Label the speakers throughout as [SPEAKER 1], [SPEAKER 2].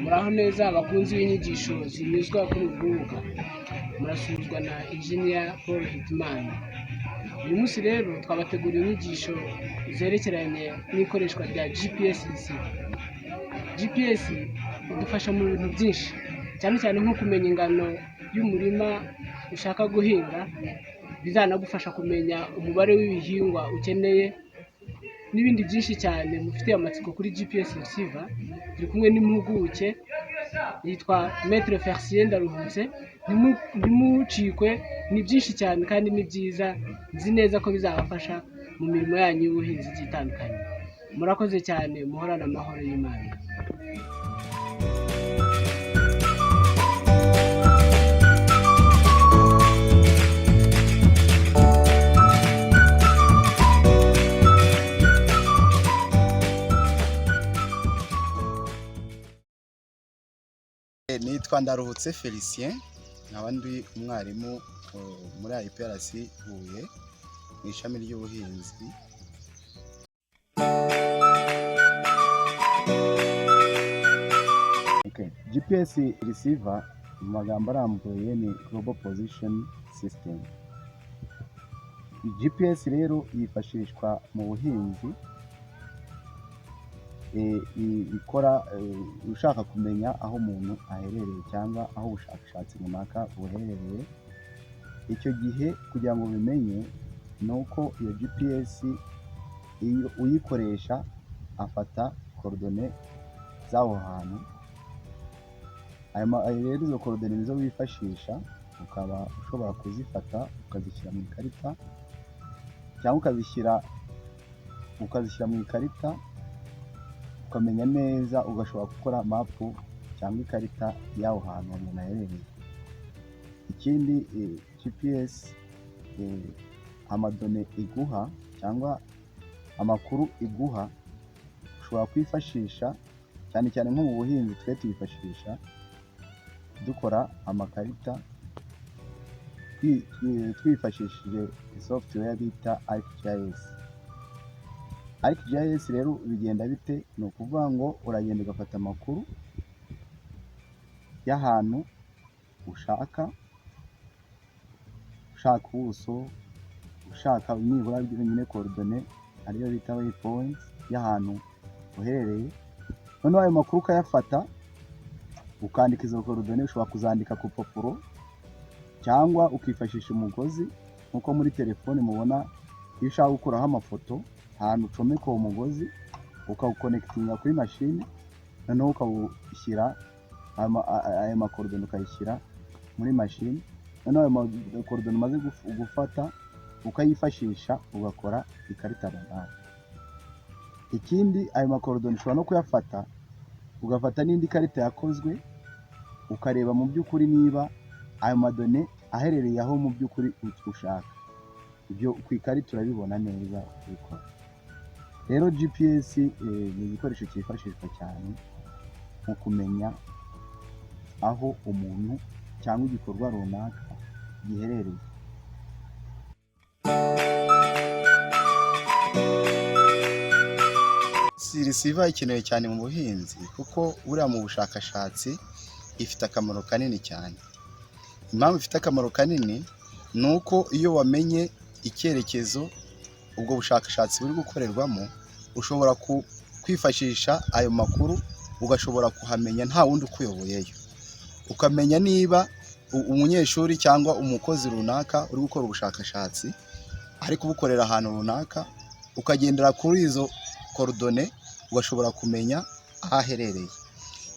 [SPEAKER 1] muraho neza abakunzi b'inyigisho zinyuzwa kuri uru rubuga, murasuzwa na Engineer Paul Hitimana. Uyu munsi rero twabateguriye inyigisho zerekeranye n'ikoreshwa rya GPS receiver. GPS idufasha mu bintu byinshi, cyane cyane nko kumenya ingano y'umurima ushaka guhinga, bizanagufasha kumenya umubare w'ibihingwa ukeneye n'ibindi byinshi cyane. Mufite amatsiko kuri GPS receiver, turi kumwe n'impuguke yitwa Maître Felicien Ndaruhutse. Ntimucikwe, ni byinshi cyane kandi ni byiza, nzi neza ko bizabafasha mu mirimo yanyu y'ubuhinzi itandukanye. Murakoze cyane, muhorane amahoro y'Imana.
[SPEAKER 2] Nitwa Ndaruhutse Felicien, nkaba ndi umwarimu muri IPRC Huye mu ishami ry'ubuhinzi. GPS receiver mu magambo arambuye ni Global Position System. GPS rero yifashishwa mu buhinzi, ikora ushaka kumenya aho umuntu aherereye cyangwa aho ubushakashatsi runaka buherereye. Icyo gihe kugira ngo ubimenye ni uko iyo GPS uyikoresha afata korodone z'aho hantu. Rero izo korodone nizo wifashisha, ukaba ushobora kuzifata ukazishyira mu ikarita cyangwa ukazishyira mu ikarita, ukamenya neza, ugashobora gukora mapu cyangwa ikarita y'aho hantu umuntu aherereye. Ikindi GPS amadone iguha cyangwa amakuru iguha ushobora kwifashisha, cyane cyane nko mu buhinzi twe tuyifashisha dukora amakarita twifashishije software bita ArcGIS. ArcGIS rero bigenda bite? Ni ukuvuga ngo uragenda ugafata amakuru y'ahantu ushaka ubuso, ushaka nibura nyine korodone ariyo bita waypoints y'ahantu uherereye. Noneho ayo makuru ukayafata ukandika izo korodone. Ushobora kuzandika ku rupapuro cyangwa ukifashisha umugozi, nkuko muri telefone mubona iyo ushaka gukuraho amafoto, ahantu ucomeka uwo mugozi ukawukonekitinga kuri mashini, noneho ukawushyira ayo makorodone ukayishyira muri mashini. Noneho ayo makorodone umaze gufata ukayifashisha ugakora ikarita runaka. Ikindi ayo makorodone ushobora no kuyafata ugafata n'indi karita yakozwe, ukareba mu by'ukuri niba ayo madone aherereye aho mu by'ukuri ushaka. Ibyo ku ikarita urabibona neza ukabikora. Rero GPS ni igikoresho cyifashishwa cyane mu kumenya aho umuntu cyangwa igikorwa runaka giherereye. Receiver ikenewe cyane mu buhinzi kuko buriya mu bushakashatsi ifite akamaro kanini cyane. Impamvu ifite akamaro kanini ni uko iyo wamenye icyerekezo ubwo bushakashatsi buri gukorerwamo, ushobora kwifashisha ayo makuru, ugashobora kuhamenya nta wundi ukuyoboyeyo. Ukamenya niba umunyeshuri cyangwa umukozi runaka uri gukora ubushakashatsi ari kubukorera ahantu runaka, ukagendera kuri izo korodone ugashobora kumenya aho aherereye.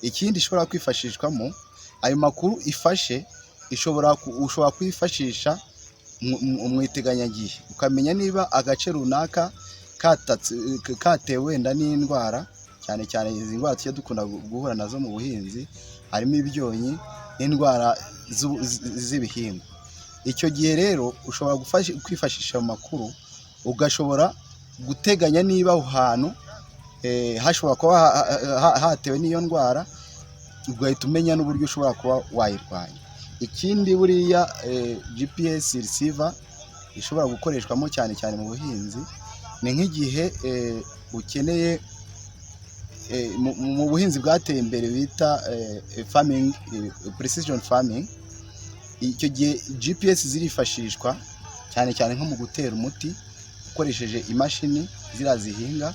[SPEAKER 2] Ikindi ishobora kwifashishwamo, ayo makuru ifashe ushobora kwifashisha mu iteganyagihe, ukamenya niba agace runaka katewe wenda n'indwara, cyane cyane izi ndwara tujya dukunda guhura nazo mu buhinzi, harimo ibyonnyi n'indwara z'ibihingwa. Icyo gihe rero ushobora kwifashisha ayo makuru, ugashobora guteganya niba aho hantu hashobora kuba hatewe n'iyo ndwara, ugahita umenya n'uburyo ushobora kuba wayirwanya. Ikindi buriya GPS receiver ishobora gukoreshwamo cyane cyane mu buhinzi, ni nk'igihe ukeneye mu buhinzi bwateye imbere bita farming, precision farming, icyo gihe GPS zirifashishwa cyane cyane nko mu gutera umuti ukoresheje imashini zira zihinga,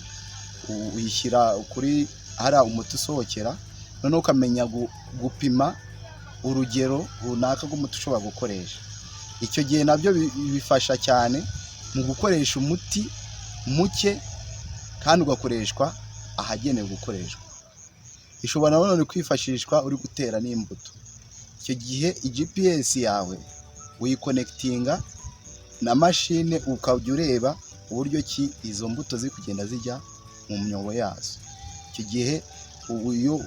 [SPEAKER 2] uyishyira kuri hari umuti usohokera, noneho ukamenya gupima urugero runaka rw'umuti ushobora gukoresha. Icyo gihe nabyo bifasha cyane mu gukoresha umuti muke kandi ugakoreshwa ahagenewe gukoreshwa. Ishobora nanone kwifashishwa uri gutera n'imbuto. Icyo gihe GPS yawe uyikonekitinga na mashine, ukajya ureba uburyo ki izo mbuto ziri kugenda zijya mu myobo yazo. Icyo gihe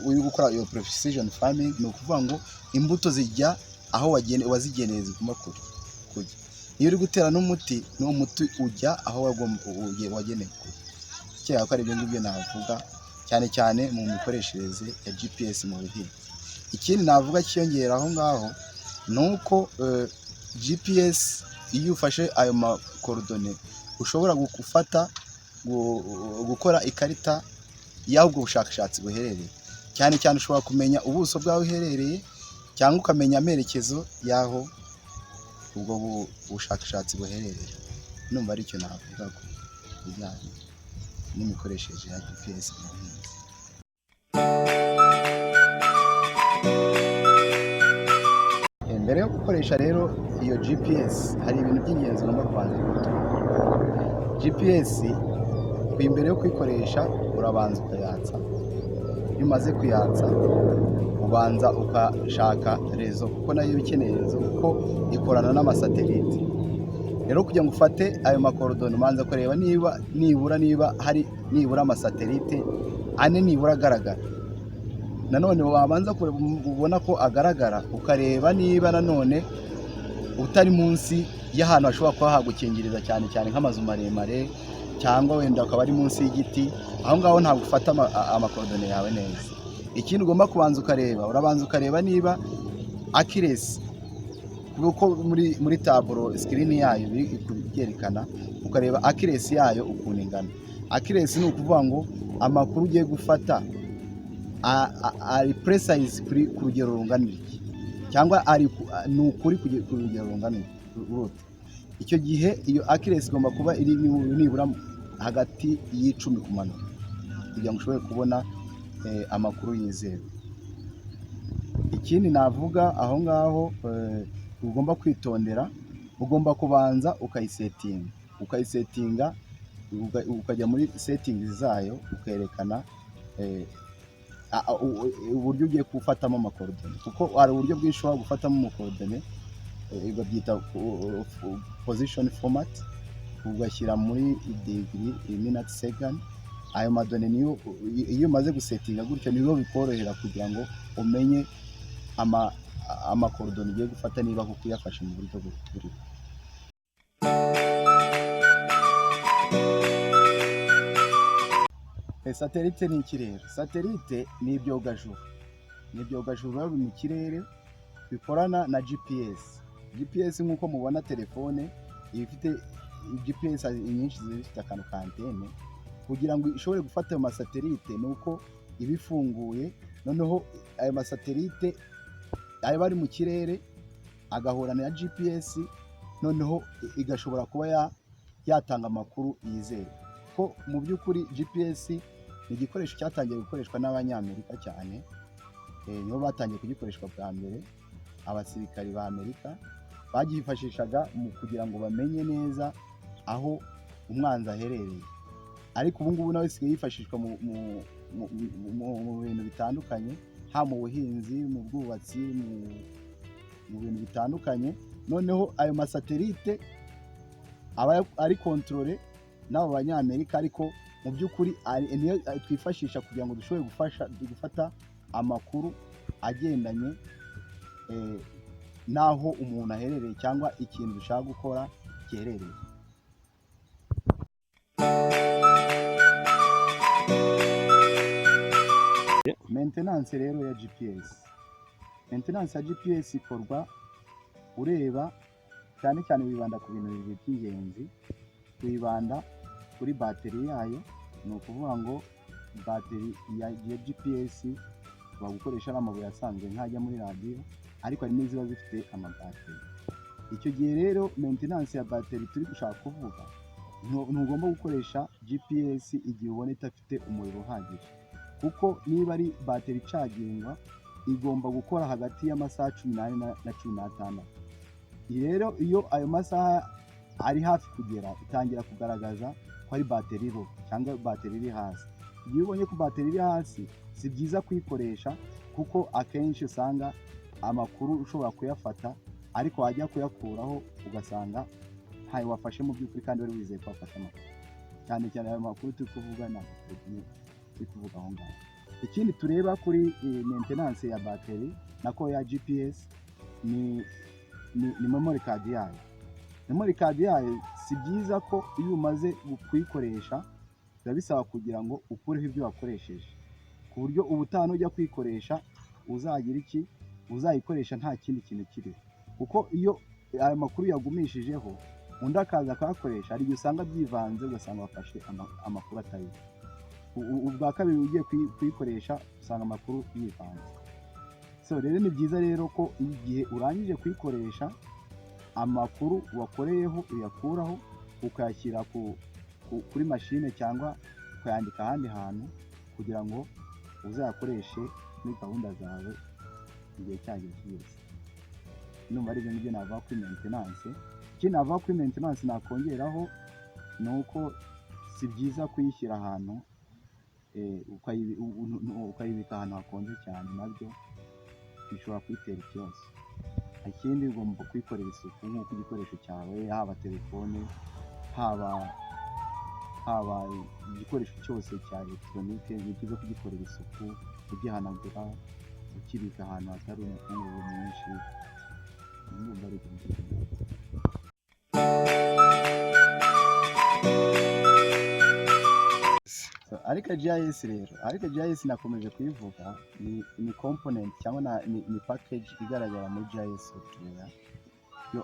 [SPEAKER 2] uri gukora iyo precision farming, ni ukuvuga ngo imbuto zijya aho wazigeneye zigomba kujya. Iyo uri gutera n'umuti, n'uwo muti ujya aho wageneye kujya. Cyangwa ko ari ibyo ngibyo navuga cyane cyane mu mikoreshereze ya GPS mu buhinzi. Ikindi navuga cyiyongera aho ngaho ni uko GPS iyo ufashe ayo makorodone ushobora gukora ikarita y'aho ubwo bushakashatsi buherereye. Cyane cyane ushobora kumenya ubuso bwaho uherereye cyangwa ukamenya amerekezo y'aho ubwo bushakashatsi buherereye. Numva ari cyo navuga ko bijyanye n'imikoreshereze ya GPS mu buhinzi. Mbere yo gukoresha rero iyo GPS hari ibintu by'ingenzi ugomba kubanza gutora. GPS imbere yo kuyikoresha urabanza ukayatsa. Iyo umaze kuyatsa ubanza ukashaka rezo, kuko nayo ikeneye rezo kuko ikorana n'amasatelite. Rero kugira ngo ufate ayo makorodone ubanza kureba niba hari amasatelite ane nibura agaragara. Nanone wabanza ubona ko agaragara, ukareba niba nanone utari munsi y'ahantu hashobora kuba hagukingiriza cyane cyane nk'amazu maremare, cyangwa wenda ukaba ari munsi y'igiti. Aho ngaho ntabwo ufata amakorodone yawe neza. Ikindi ugomba kubanza urabanza ukareba niba accuracy, kuko muri taburo screen yayo byerekana, ukareba accuracy yayo ukuntu ingana. Accuracy ni ukuvuga ngo amakuru ugiye gufata ari precise ku rugero rungana iki, cyangwa ni ukuri ku rugero rungana iki. Icyo gihe iyo accuracy igomba kuba iri nibura hagati y'10 kumanuka, kugira ngo ushobore kubona amakuru yizewe. Ikindi navuga aho ngaho ugomba kwitondera, ugomba kubanza ukayisetinga ukajya muri settings zayo, ukerekana uburyo ugiye gufatamo amakorodone, kuko hari uburyo bwinshi ushobora gufatamo amakorodone, babyita position format, ugashyira muri degree, minute, second. Ayo madone niyo iyo umaze gusetinga gutyo niyo bikorohera kugira ngo umenye amakorodone ugiye gufata niba kuko uyafashe mu buryo buri. Satelite ni ikirere. Satelite ni ibyogajuru. Ni ibyogajuru biba mu kirere bikorana na GPS. GPS nk'uko mubona telefone ifite GPS nyinshi zifite akantu ka antene, kugira ngo ishobore gufata ayo masatelite nuko ibifunguye, noneho ayo masatelite ayo bari mu kirere agahura na GPS, noneho igashobora kuba yatanga amakuru yizewe. Ko mu by'ukuri GPS ni igikoresho cyatangiye gukoreshwa n'Abanyamerika cyane, nibo batangiye kugikoresha bwa mbere. Abasirikari ba Amerika bagifashishaga mu kugira ngo bamenye neza aho umwanzi aherereye. Ariko ubu ngubu nawe sigaye yifashishwa mu bintu bitandukanye, ha mu buhinzi, mu bwubatsi, mu bintu bitandukanye. Noneho ayo masatelite aba ari controle n'abo Banyamerika, ariko mu by'ukuri niyo twifashisha kugira ngo dushobore gufata amakuru agendanye n'aho umuntu aherereye cyangwa ikintu dushaka gukora giherereye. Maintenance rero ya GPS. Maintenance ya GPS ikorwa ureba cyane cyane wibanda ku bintu bibiri by'ingenzi. Wibanda kuri bateri yayo, ni ukuvuga ngo bateri ya GPS bagukoresha ari amabuye asanzwe nkajya muri radiyo, ariko hari n'iziba zifite amabateri. Icyo gihe rero maintenance ya bateri turi gushaka kuvuga, ntugomba gukoresha GPS igihe ubona idafite umuriro uhagije, kuko niba ari bateri icagingwa igomba gukora hagati y'amasaha 18 na 16. Rero iyo ayo masaha ari hafi kugera, itangira kugaragaza ko ari bateri low cyangwa bateri iri hasi. Iyo ubonye ko bateri iri hasi, si byiza kuyikoresha, kuko akenshi usanga amakuru ushobora kuyafata, ariko wajya kuyakuraho ugasanga ntayo wafashe mu by'ukuri kandi wari wizeye ko wafashe amakuru. Cyane cyane ayo makuru turi kuvuga aho ngaho. Ikindi tureba kuri maintenance ya bateri nako ya GPS ni memory card yayo. Memory card yayo si byiza ko iyo umaze kuyikoresha biba bisaba kugira ngo ukureho ibyo wakoresheje, ku buryo ubutano ujya kwikoresha uzagira iki, uzayikoresha nta kindi kintu kiri, kuko iyo ayo makuru yagumishijeho undi akaza akayakoresha, hari igihe usanga byivanze ugasanga wafashe amakuru atari. Ubwa kabiri ugiye kuyikoresha usanga amakuru yivanze. So rero ni byiza rero ko igihe urangije kuyikoresha, amakuru wakoreyeho uyakuraho ukayashyira kuri mashine cyangwa ukayandika ahandi hantu, kugira ngo uzayakoreshe muri gahunda zawe igihe cyageze cyose. Numva ari ibyo navuga kuri maintenance. Ikindi navuga kuri maintenance nakongeraho ni uko si byiza kuyishyira ahantu ukayibika ahantu hakonje cyane, nabyo bishobora kuyitera ikibazo. Ikindi ugomba kuyikorera isuku nk'uko igikoresho cyawe, haba telefone, haba igikoresho cyose cya elegitoronike, ni byiza kugikorera isuku, kugihanagura, ukibika ahantu hatari umukungugu mwinshi. Ndumva ari ibyo. Ariko GIS nakomeje kuyivuga, ni component cyangwa ni package igaragara muri GIS software.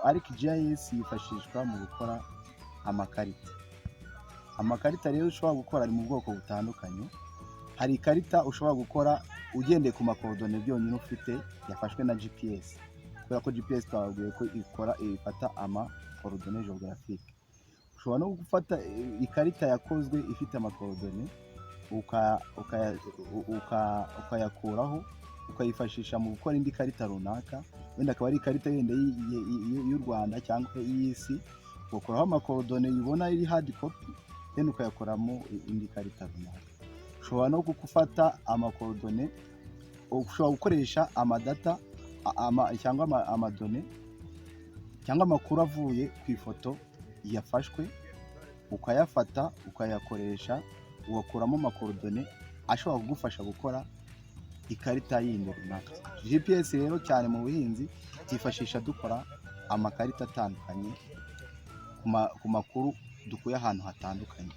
[SPEAKER 2] Ariko GIS yifashishwa mu gukora amakarita. Amakarita rero ushobora gukora ari mu bwoko butandukanye. Hari ikarita ushobora gukora ugendeye ku makorodone byonyine ufite yafashwe na GPS, kubera ko GPS twabwiye ko ifata amakorodone geographique. Ushobora no gufata ikarita yakozwe ifite amakorodone ukayakuraho ukayifashisha mu gukora indi karita runaka, wenda akaba ari ikarita yenda y'u Rwanda cyangwa y'isi, ukoraho amakorodone ubona iri hard copy, then ukayakoramo indi karita runaka. Ushobora no gufata amakorodone, ushobora gukoresha amadata cyangwa amadone cyangwa amakuru avuye ku ifoto yafashwe, ukayafata ukayakoresha, ugakuramo amakorodone ashobora kugufasha gukora ikarita yindi runaka. GPS rero cyane mu buhinzi tifashisha dukora amakarita atandukanye ku makuru dukuye ahantu hatandukanye.